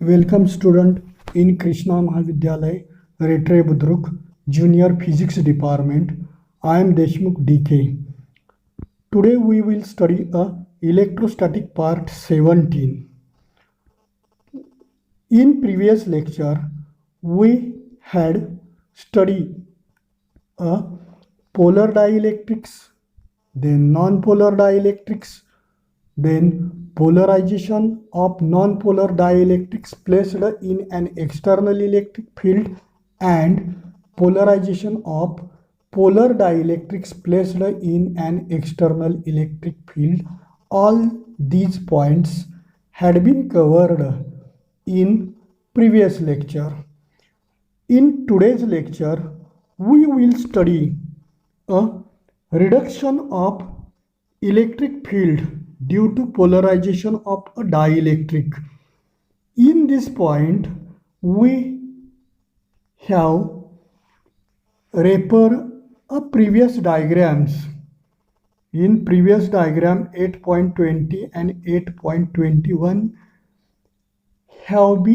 Welcome student in Krishna Mahavidyalay, Retray Budruk, Junior Physics Department. I am Deshmukh DK. Today we will study electrostatic part 17. In previous lecture, we had studied polar dielectrics, then non-polar dielectrics, then polarization of non-polar dielectrics placed in an external electric field and polarization of polar dielectrics placed in an external electric field. All these points had been covered in previous lecture. In today's lecture, we will study a reduction of electric field due to polarization of a dielectric. In this point, we have referred a previous diagrams. In previous diagram 8.20 and 8.21 have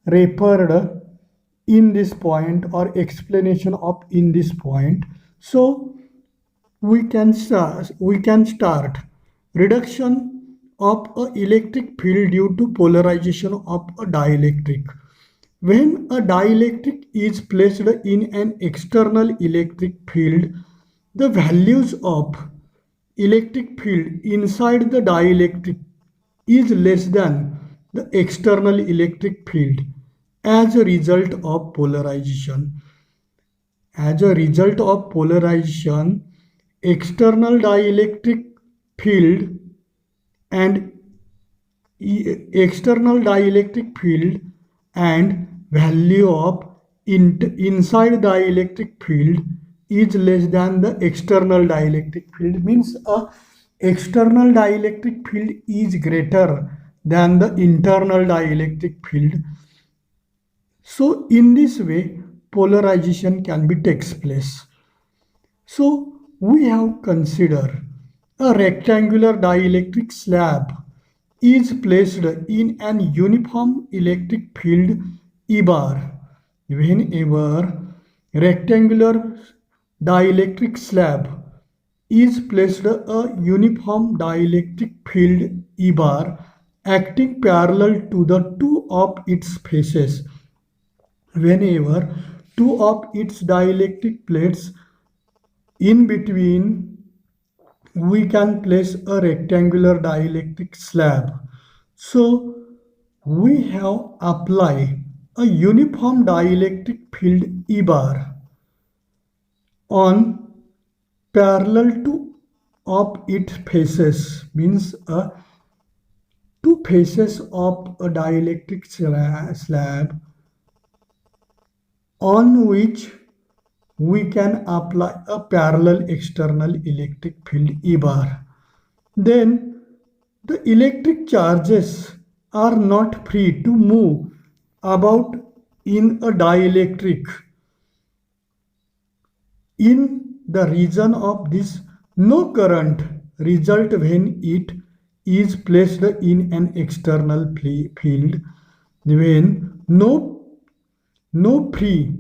referred in this point or explanation of in this point. So we can start reduction of an electric field due to polarization of a dielectric. When a dielectric is placed in an external electric field, the values of electric field inside the dielectric is less than the external electric field as a result of polarization. As a result of polarization, external dielectric field and value of inside dielectric field is less than the external dielectric field, means a external dielectric field is greater than the internal dielectric field. So in this way polarization can be takes place. So we have considered a rectangular dielectric slab is placed in an uniform electric field E bar. Whenever rectangular dielectric slab is placed a uniform dielectric field E bar acting parallel to the two of its faces. Whenever two of its dielectric plates in between, we can place a rectangular dielectric slab. So we have applied a uniform dielectric field E bar on parallel to of its faces, means two faces of a dielectric slab on which we can apply a parallel external electric field E bar. Then the electric charges are not free to move about in a dielectric. In the region of this, no current result when it is placed in an external field. When no free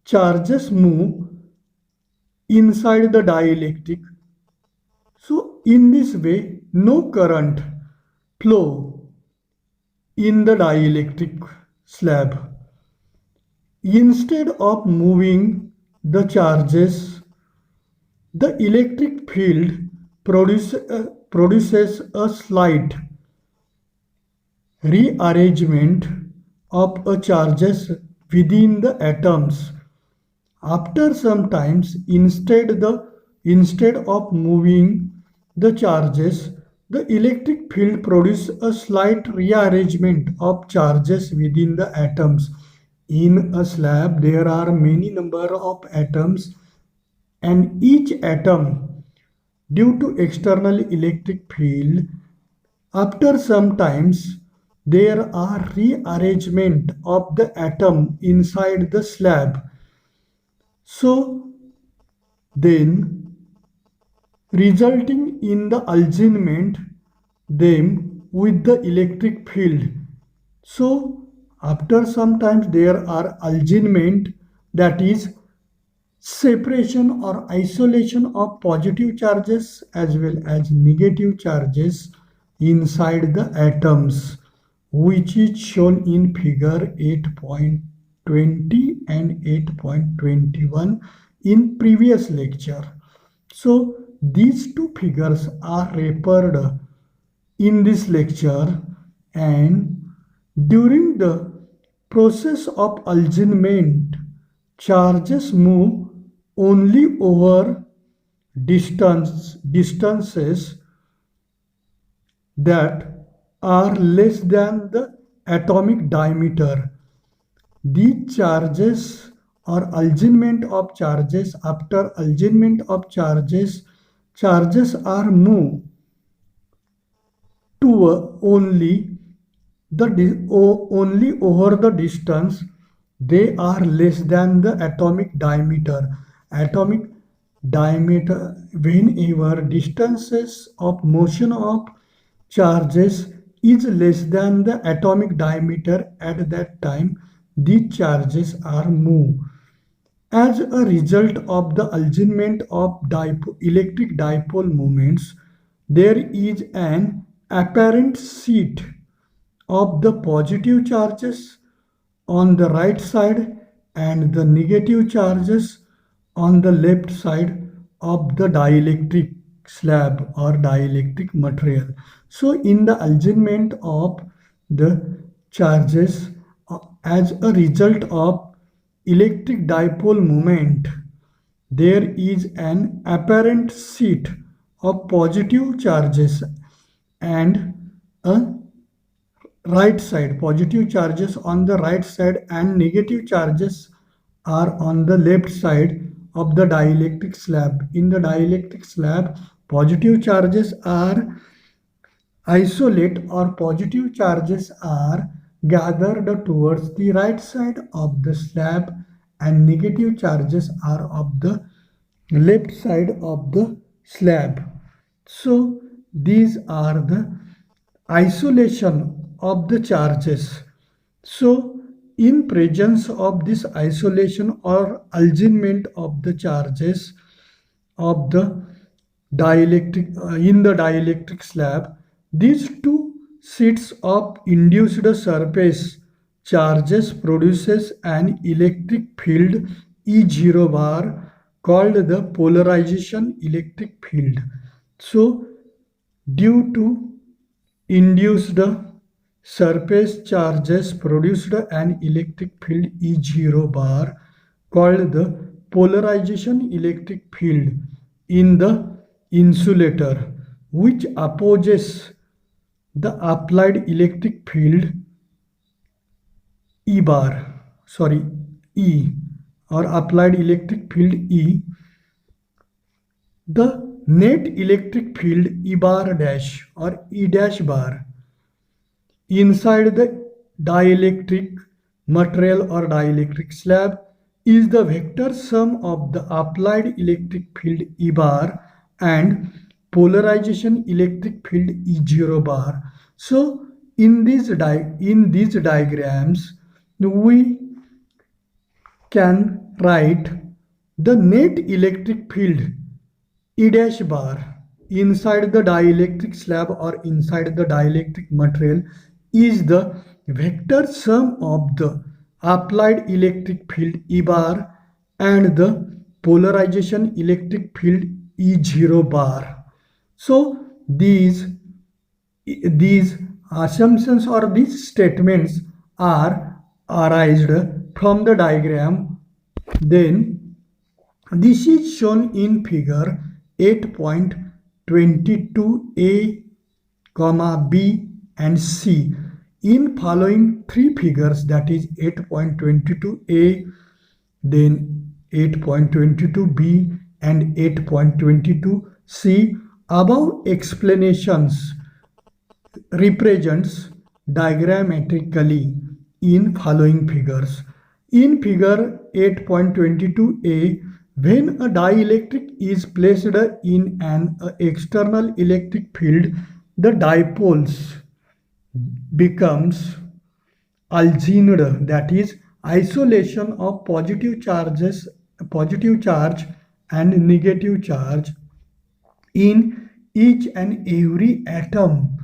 charges move inside the dielectric. So in this way, no current flow in the dielectric slab. Instead of moving the charges, the electric field produces a slight rearrangement of charges within the atoms. After some times, instead of moving the charges, the electric field produces a slight rearrangement of charges within the atoms. In a slab, there are many number of atoms, and each atom, due to external electric field, after some times, there are rearrangement of the atom inside the slab. So then resulting in the alignment them with the electric field So after sometimes there are alignment, that is separation or isolation of positive charges as well as negative charges inside the atoms, which is shown in figure 8.20 and 8.21 in previous lecture. So these two figures are referred in this lecture, and during the process of alignment, charges move only over distances that are less than the atomic diameter. These charges or alignment of charges, after alignment of charges are moved to only over the distance they are less than the atomic diameter. Atomic diameter, whenever distances of motion of charges is less than the atomic diameter, at that time these charges are moved. As a result of the alignment of electric dipole moments, there is an apparent seat of the positive charges on the right side and the negative charges on the left side of the dielectric slab or dielectric material. So in the alignment of the charges, as a result of electric dipole moment, there is an apparent seat of positive charges and a right side, positive charges on the right side and negative charges are on the left side of the dielectric slab. In the dielectric slab, positive charges are isolate or positive charges are gathered towards the right side of the slab and negative charges are of the left side of the slab. So these are the isolation of the charges. So in presence of this isolation or alignment of the charges of the dielectric in the dielectric slab, these two sheets of induced surface charges produces an electric field E0 bar called the polarization electric field. So due to induced surface charges produced an electric field E0 bar called the polarization electric field in the insulator, which opposes the applied electric field E bar, sorry, E, or applied electric field E. The net electric field E bar dash or E dash bar inside the dielectric material or dielectric slab is the vector sum of the applied electric field E bar and polarization electric field E0 bar. So in these diagrams we can write the net electric field E dash bar inside the dielectric slab or inside the dielectric material is the vector sum of the applied electric field E bar and the polarization electric field E0 bar. So these assumptions or these statements are arised from the diagram. Then this is shown in figure 8.22a, b and c. In following three figures, that is 8.22a, then 8.22b and 8.22c, above explanations represents diagrammatically in following figures. In figure 8.22a, when a dielectric is placed in an external electric field, the dipoles becomes algined, that is isolation of positive charge and negative charge in each and every atom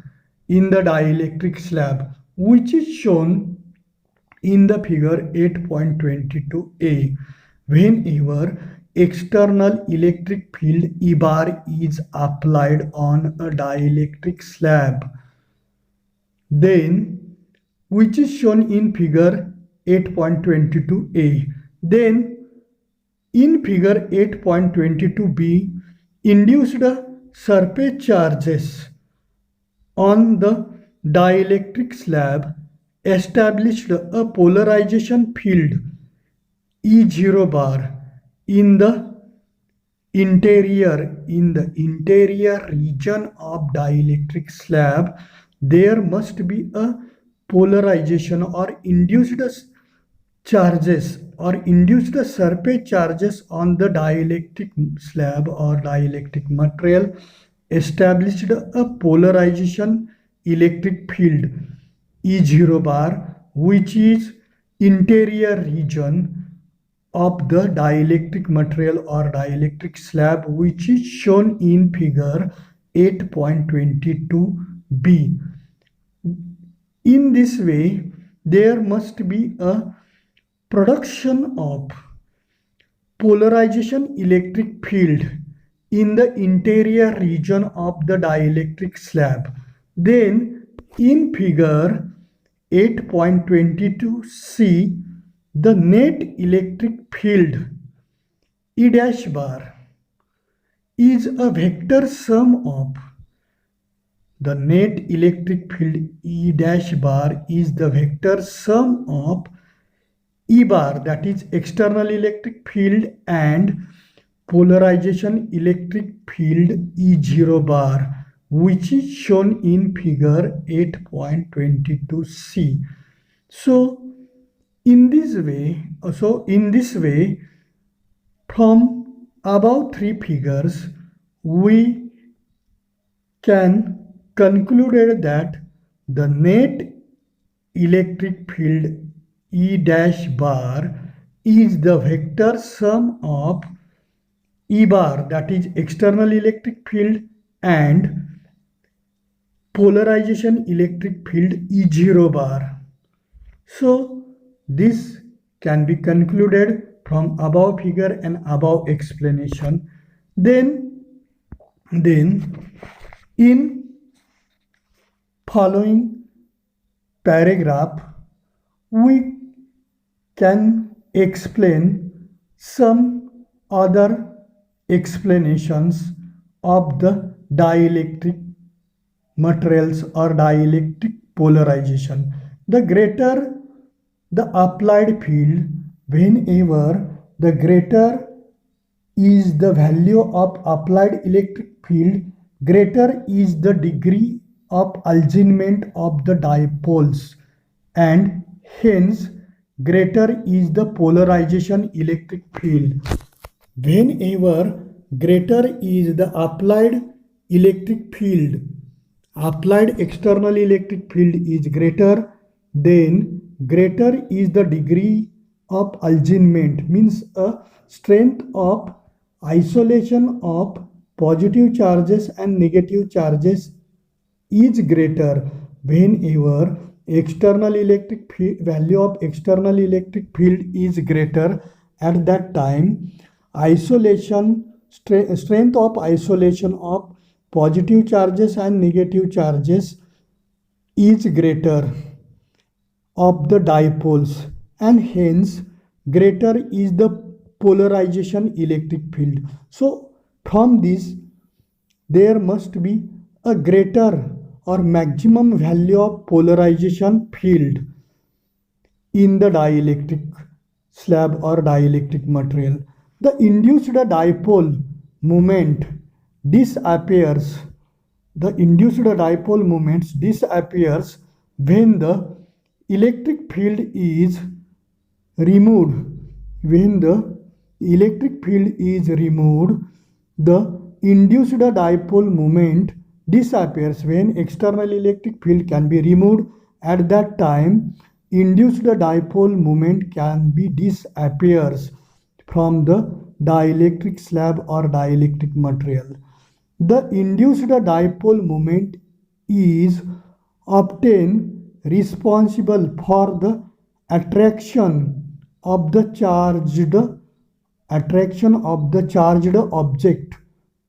in the dielectric slab, which is shown in the figure 8.22a. Whenever external electric field E bar is applied on a dielectric slab, then which is shown in figure 8.22a, then in figure 8.22b, induced surface charges on the dielectric slab established a polarization field E0 bar in the interior region of dielectric slab. There must be a polarization or induced charges or induced surface charges on the dielectric slab or dielectric material established a polarization electric field E0 bar, which is interior region of the dielectric material or dielectric slab, which is shown in figure 8.22b. In this way, there must be a production of polarization electric field in the interior region of the dielectric slab. Then in figure 8.22c, the net electric field E dash bar is a vector sum of the net electric field E dash bar is the vector sum of E bar, that is external electric field, and polarization electric field E0 bar, which is shown in figure 8.22c. So in this way, from above three figures, we can conclude that the net electric field E dash bar is the vector sum of E bar, that is external electric field, and polarization electric field E0 bar. So this can be concluded from above figure and above explanation. Then in following paragraph, we can explain some other explanations of the dielectric materials or dielectric polarization. The greater the applied field, whenever the greater is the value of applied electric field, greater is the degree of alignment of the dipoles, and hence greater is the polarization electric field. Whenever greater is the applied electric field, applied external electric field is greater, then greater is the degree of alignment, means a strength of isolation of positive charges and negative charges is greater. Whenever external electric value of external electric field is greater, at that time strength of isolation of positive charges and negative charges is greater of the dipoles, and hence greater is the polarization electric field. So from this, there must be a greater or maximum value of polarization field in the dielectric slab or dielectric material. The induced dipole moment disappears. The induced dipole moments disappears when the electric field is removed. When the electric field is removed, the induced dipole moment disappears. When external electric field can be removed, at that time induced dipole moment can be disappears from the dielectric slab or dielectric material. The induced dipole moment is obtained responsible for the attraction of the charged object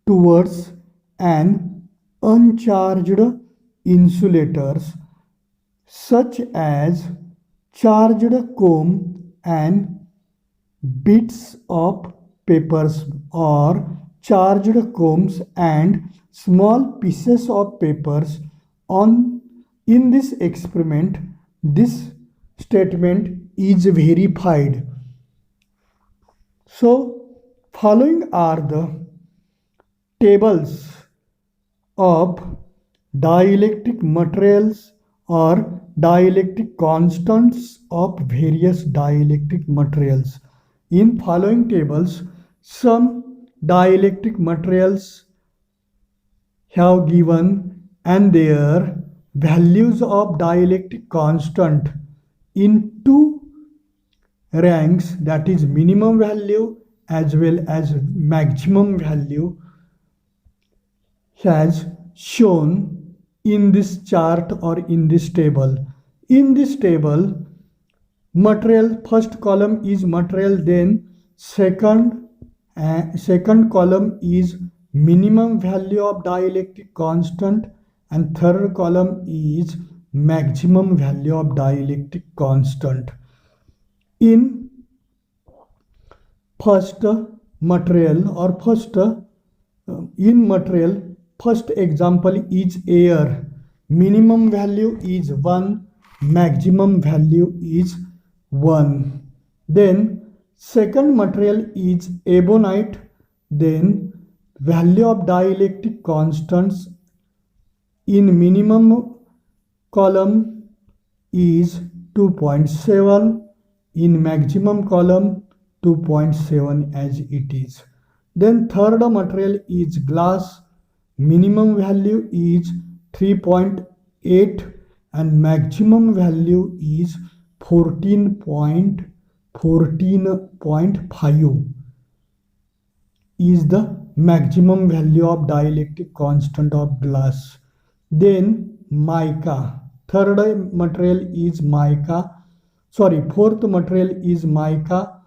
towards an uncharged insulators such as charged comb and bits of papers or charged combs and small pieces of papers on in this experiment. This statement is verified. So following are the tables of dielectric materials or dielectric constants of various dielectric materials. In following tables, some dielectric materials have given and their values of dielectric constant in two ranks, that is minimum value as well as maximum value, has shown in this chart or in this table. In this table, material first column is material, then second column is minimum value of dielectric constant, and third column is maximum value of dielectric constant. In first material or in material, first example is air. Minimum value is 1, maximum value is 1. Then second material is ebonite. Then value of dielectric constants in minimum column is 2.7, in maximum column 2.7 as it is. Then third material is glass. Minimum value is 3.8 and maximum value is 14.5 is the maximum value of dielectric constant of glass. Then mica. Third material is mica. Fourth material is mica.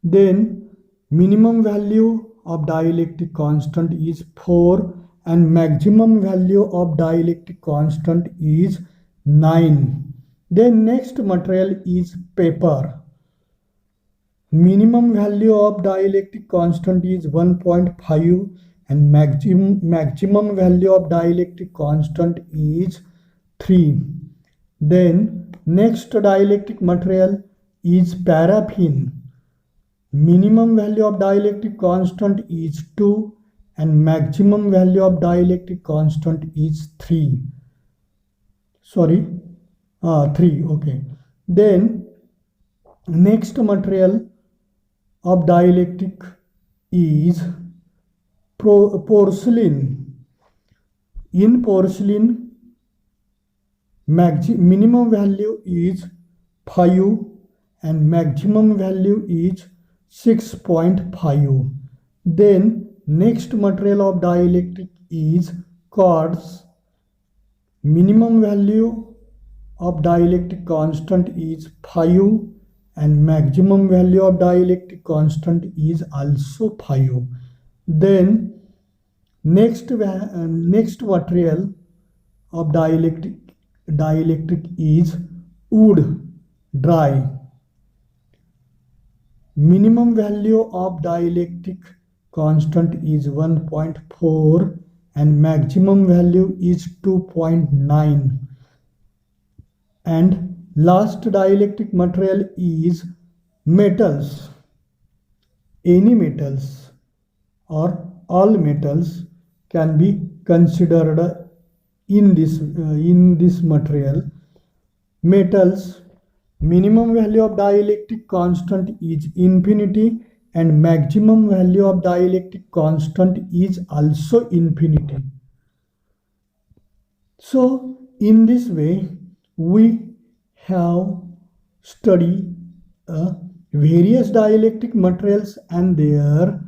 Then minimum value of dielectric constant is 4 and maximum value of dielectric constant is 9. Then next material is paper. Minimum value of dielectric constant is 1.5 and maximum value of dielectric constant is 3. Then next dielectric material is paraffin. Minimum value of dielectric constant is 2 and maximum value of dielectric constant is 3. 3. Okay. Then next material of dielectric is porcelain. In porcelain, minimum value is 5 and maximum value is 6.5. Then next material of dielectric is quartz. Minimum value of dielectric constant is 5 and maximum value of dielectric constant is also 5. Then next material of dielectric is wood, dry. Minimum value of dielectric constant is 1.4 and maximum value is 2.9. And last dielectric material is metals. Any metals or all metals can be considered in this material. Metals, minimum value of dielectric constant is infinity and maximum value of dielectric constant is also infinity. So in this way we have study various dielectric materials and their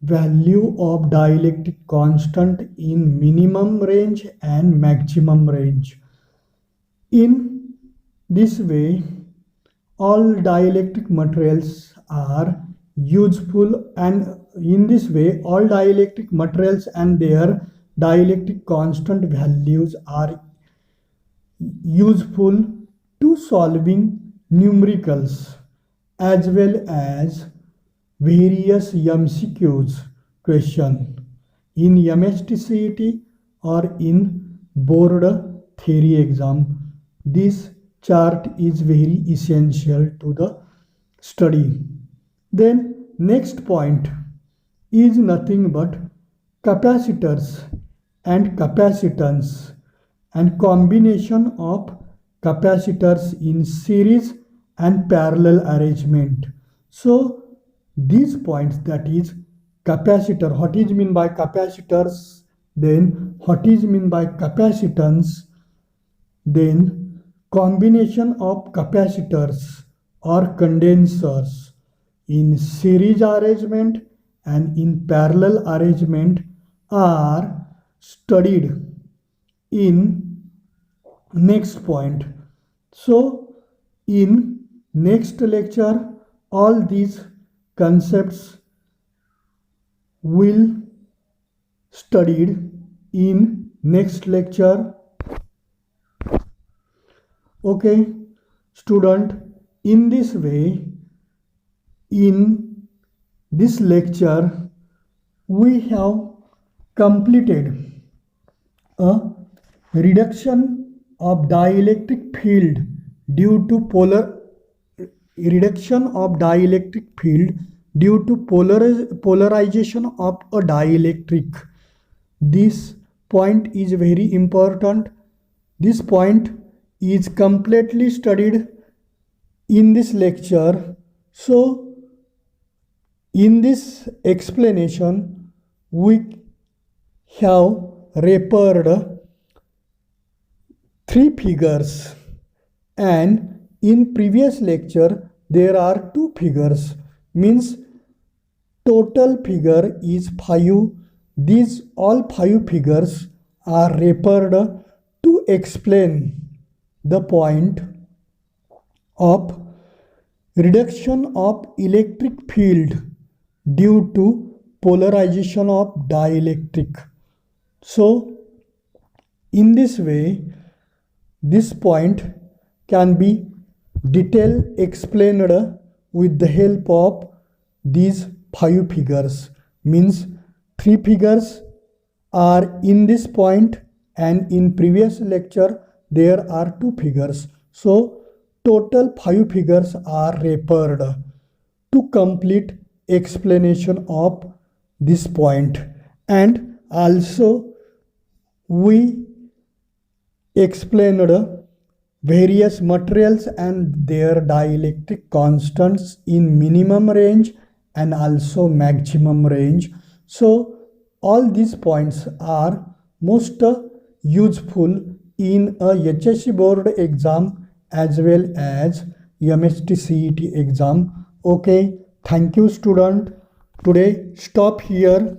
value of dielectric constant in minimum range and maximum range. In this way, all dielectric materials are useful, and in this way all dielectric materials and their dielectric constant values are useful to solving numericals as well as various MCQs question in MSTCET or in board theory exam. This chart is very essential to the study. Then next point is nothing but capacitors and capacitance and combination of capacitors in series and parallel arrangement. So these points, that is capacitor, what is mean by capacitors, then what is mean by capacitance, then combination of capacitors or condensers in series arrangement and in parallel arrangement are studied in next point. So in next lecture all these concepts will studied in next lecture. Okay student, in this way in this lecture we have completed a reduction of dielectric field due to polarization of a dielectric. This point is very important. This point is completely studied in this lecture. So in this explanation we have referred 3 figures, and in previous lecture there are 2 figures, means total figure is 5. These all 5 figures are referred to explain the point of reduction of electric field due to polarization of dielectric. So in this way this point can be detail explained with the help of these 5 figures, means 3 figures are in this point and in previous lecture there are 2 figures. So total 5 figures are referred to complete explanation of this point, and also we explained various materials and their dielectric constants in minimum range and also maximum range. So all these points are most useful in a HSC board exam as well as MSTCET exam. Okay, thank you student. Today stop here.